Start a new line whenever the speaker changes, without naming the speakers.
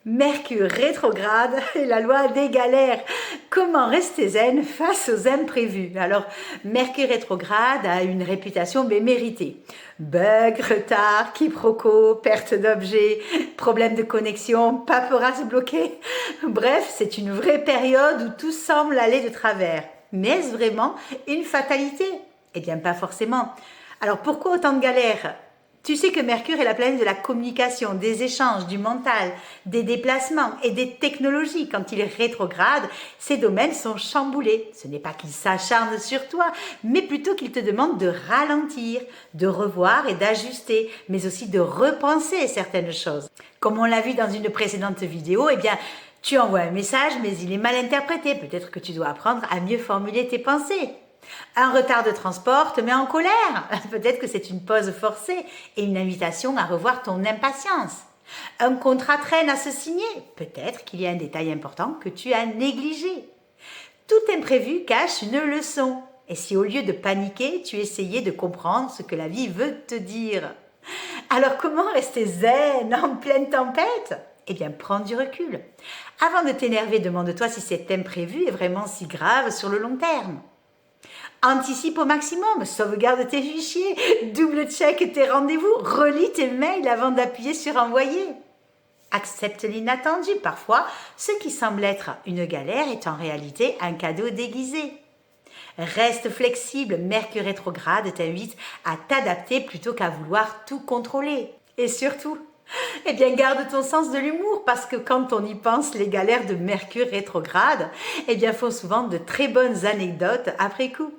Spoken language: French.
Mercure rétrograde et la loi des galères. Comment rester zen face aux imprévus? Alors, Mercure rétrograde a une réputation méritée. Bugs, retard, quiproquos, perte d'objets, problèmes de connexion, paperasse bloquée. Bref, c'est une vraie période où tout semble aller de travers. Mais est-ce vraiment une fatalité? Eh bien, pas forcément. Alors, pourquoi autant de galères? Tu sais que Mercure est la planète de la communication, des échanges, du mental, des déplacements et des technologies. Quand il est rétrograde, ces domaines sont chamboulés. Ce n'est pas qu'il s'acharne sur toi, mais plutôt qu'il te demande de ralentir, de revoir et d'ajuster, mais aussi de repenser certaines choses. Comme on l'a vu dans une précédente vidéo, eh bien, tu envoies un message, mais il est mal interprété. Peut-être que tu dois apprendre à mieux formuler tes pensées. Un retard de transport te met en colère. Peut-être que c'est une pause forcée et une invitation à revoir ton impatience. Un contrat traîne à se signer. Peut-être qu'il y a un détail important que tu as négligé. Tout imprévu cache une leçon. Et si au lieu de paniquer, tu essayais de comprendre ce que la vie veut te dire? Alors comment rester zen en pleine tempête? Eh bien, prends du recul. Avant de t'énerver, demande-toi si cet imprévu est vraiment si grave sur le long terme. Anticipe au maximum, sauvegarde tes fichiers, double-check tes rendez-vous, relis tes mails avant d'appuyer sur envoyer. Accepte l'inattendu. Parfois, ce qui semble être une galère est en réalité un cadeau déguisé. Reste flexible, Mercure rétrograde t'invite à t'adapter plutôt qu'à vouloir tout contrôler. Et surtout, eh bien, garde ton sens de l'humour parce que quand on y pense, les galères de Mercure rétrograde, eh bien, font souvent de très bonnes anecdotes après coup.